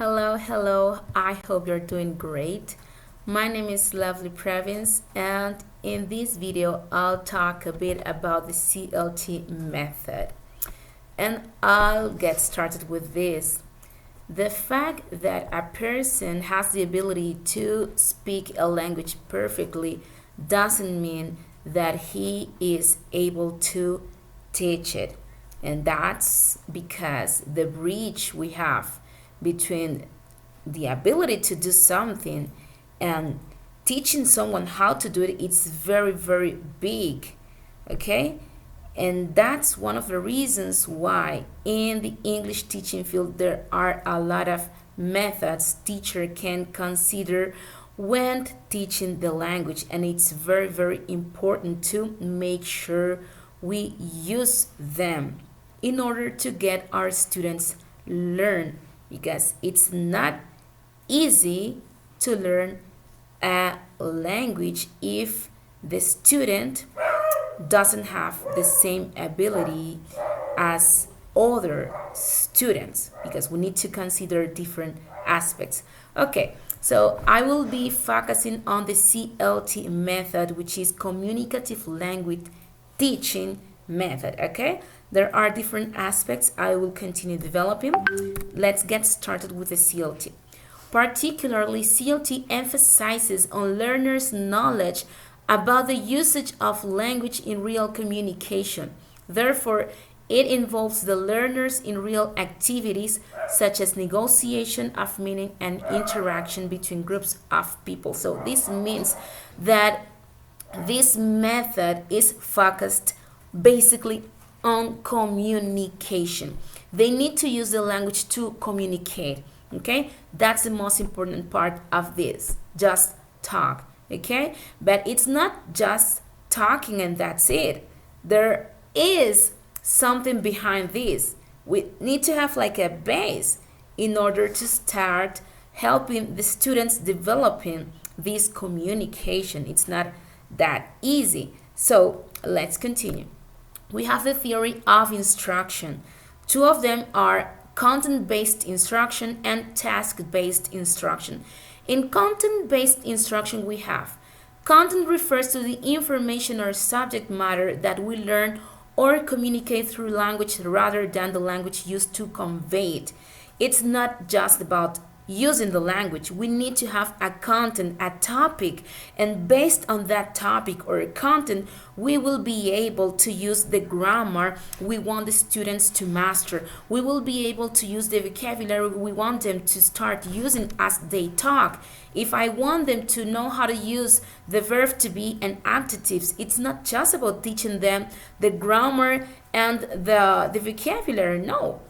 Hello. I hope you're doing great. My name is Lovely Previns, and in this video, I'll talk a bit about the CLT method. And I'll get started with this. The fact that a person has the ability to speak a language perfectly doesn't mean that he is able to teach it. And that's because the bridge we have between the ability to do something and teaching someone how to do it, it's very, very big. Okay? And that's one of the reasons why in the English teaching field there are a lot of methods teacher can consider when teaching the language, and it's very, very important to make sure we use them in order to get our students learn, because it's not easy to learn a language if the student doesn't have the same ability as other students, because we need to consider different aspects. Okay, so I will be focusing on the CLT method, which is communicative language teaching method. Okay, there are different aspects I will continue developing. Let's get started with the CLT. Particularly, CLT emphasizes on learners' knowledge about the usage of language in real communication. Therefore, it involves the learners in real activities such as negotiation of meaning and interaction between groups of people. So this means that this method is focused basically on communication. They need to use the language to communicate. Okay, that's the most important part of this. Just talk. Okay, but it's not just talking and that's it. There is something behind this. We need to have like a base in order to start helping the students developing this communication. It's not that easy. So let's continue. We have the theory of instruction. Two of them are content-based instruction and task-based instruction. In content-based instruction, we have content refers to the information or subject matter that we learn or communicate through language rather than the language used to convey it. It's not just about using the language. We need to have a content, a topic, and based on that topic or content, we will be able to use the grammar we want the students to master. We will be able to use the vocabulary we want them to start using as they talk. If I want them to know how to use the verb to be and adjectives, it's not just about teaching them the grammar and the vocabulary. No,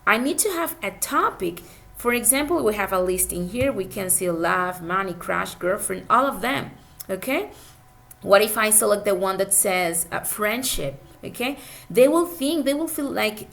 I need to have a topic. For example, we have a list in here. We can see love, money, crush, girlfriend, all of them. Okay? What if I select the one that says friendship? Okay? They will feel like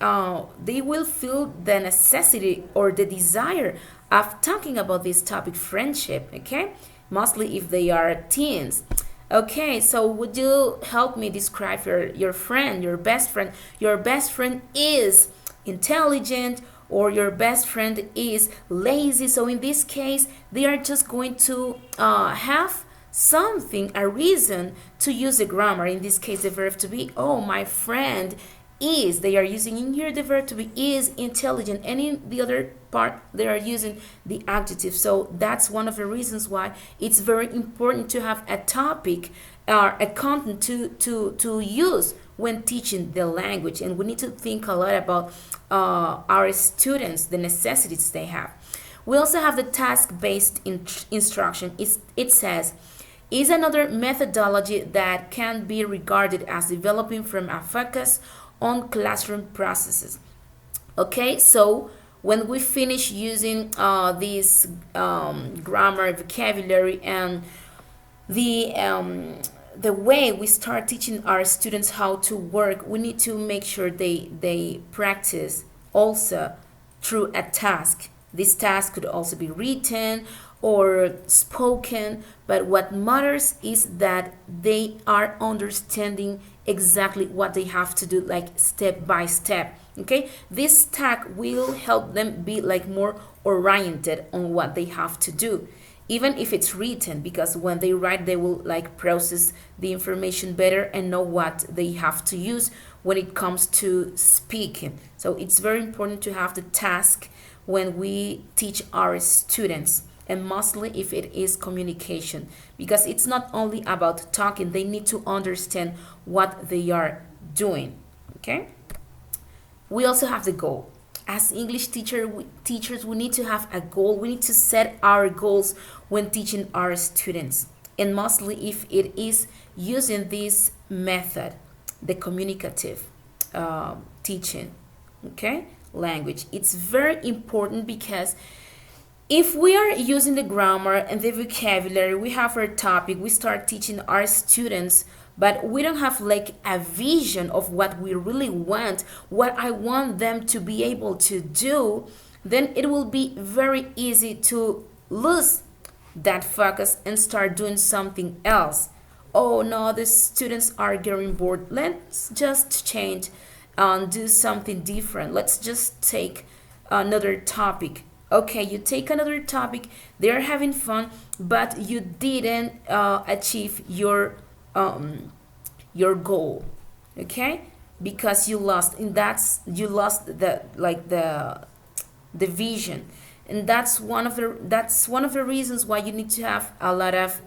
they will feel the necessity or the desire of talking about this topic, friendship. Okay? Mostly if they are teens. Okay, so would you help me describe your friend, your best friend? Your best friend is intelligent, or your best friend is lazy. So in this case, they are just going to have something, a reason to use the grammar. In this case, the verb to be. Oh, my friend is. They are using in here the verb to be is intelligent. And in the other part, they are using the adjective. So that's one of the reasons why it's very important to have a topic or a content to use when teaching the language. And we need to think a lot about our students, the necessities they have. We also have the task-based instruction. It says, is another methodology that can be regarded as developing from a focus on classroom processes. Okay, so when we finish using this grammar, vocabulary, and the way we start teaching our students how to work, we need to make sure they practice also through a task. This task could also be written or spoken, but what matters is that they are understanding exactly what they have to do, like step by step. Okay, this tag will help them be like more oriented on what they have to do, even if it's written, because when they write they will like process the information better and know what they have to use when it comes to speaking. So it's very important to have the task when we teach our students, and mostly if it is communication, because it's not only about talking, they need to understand what they are doing. Okay, we also have the goal. As English teachers, we need to have a goal. We need to set our goals when teaching our students, and mostly if it is using this method, the communicative teaching, okay, language. It's very important because if we are using the grammar and the vocabulary, we have our topic, we start teaching our students, but we don't have like a vision of what we really want, what I want them to be able to do, then it will be very easy to lose that focus and start doing something else. Oh no, the students are getting bored. Let's just change and do something different. Let's just take another topic. Okay, you take another topic, they're having fun, but you didn't achieve your goal, okay, because you lost, and you lost the vision, and that's one of the reasons why you need to have a lot of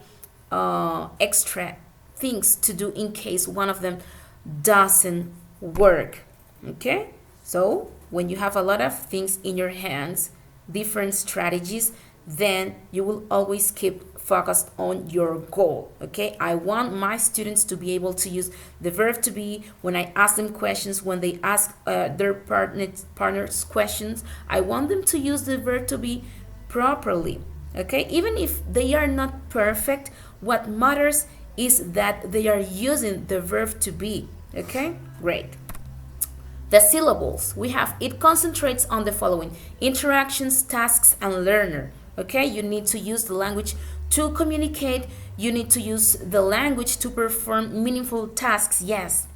extra things to do in case one of them doesn't work. Okay, so when you have a lot of things in your hands, different strategies, then you will always keep focused on your goal. Okay, I want my students to be able to use the verb to be when I ask them questions, when they ask their partners questions. I want them to use the verb to be properly. Okay, even if they are not perfect, what matters is that they are using the verb to be. Okay, great. The syllables we have, it concentrates on the following: interactions, tasks, and learner. Okay, you need to use the language to communicate. You need to use the language to perform meaningful tasks. Yes,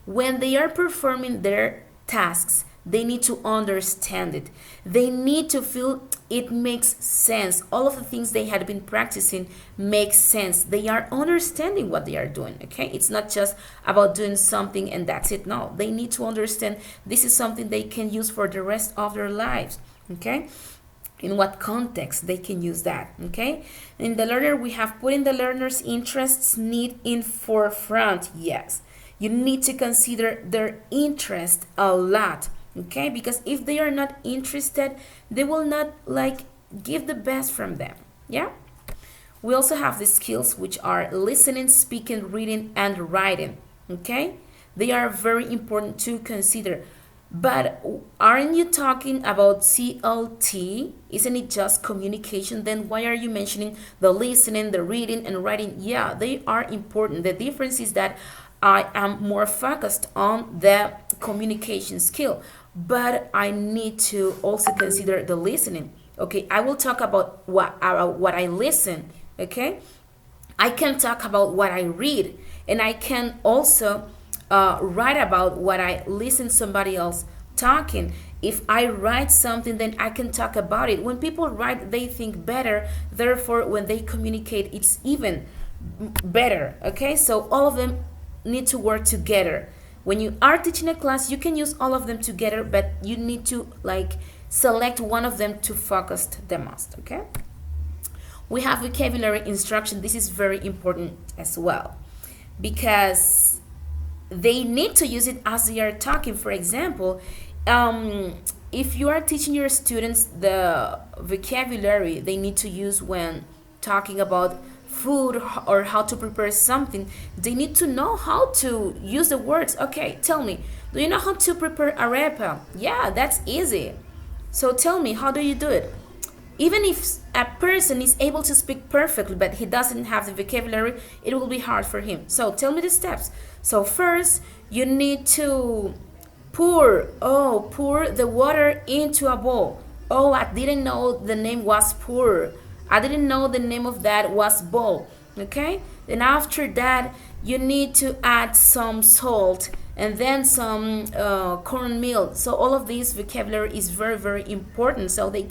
when they are performing their tasks, they need to understand it. They need to feel it makes sense. All of the things they had been practicing make sense. They are understanding what they are doing. Okay, it's not just about doing something and that's it. No, they need to understand this is something they can use for the rest of their lives. Okay, in what context they can use that. Okay, in the learner, we have putting the learner's interests need in forefront. Yes, you need to consider their interest a lot. Okay, because if they are not interested, they will not like give the best from them. Yeah, we also have the skills, which are listening, speaking, reading, and writing. Okay, they are very important to consider. But aren't you talking about CLT? Isn't it just communication? Then why are you mentioning the listening, the reading, and writing? Yeah, they are important. The difference is that I am more focused on the communication skill, but I need to also consider the listening. Okay, I will talk about what I listen. Okay, I can talk about what I read, and I can also write about what I listen somebody else talking. If I write something, then I can talk about it. When people write, they think better. Therefore, when they communicate, it's even better. Okay, so all of them need to work together. When you are teaching a class, you can use all of them together, but you need to like select one of them to focus the most. Okay, we have vocabulary instruction. This is very important as well, because they need to use it as they are talking. For example, if you are teaching your students the vocabulary they need to use when talking about food or how to prepare something, they need to know how to use the words. Okay, tell me, do you know how to prepare arepa? Yeah, that's easy. So tell me, how do you do it? Even if a person is able to speak perfectly but he doesn't have the vocabulary, it will be hard for him. So tell me the steps. So first, you need to pour the water into a bowl. Oh, I didn't know the name was poor. I didn't know the name of that was bowl. Okay? Then after that, you need to add some salt and then some cornmeal. So all of this vocabulary is very, very important. So they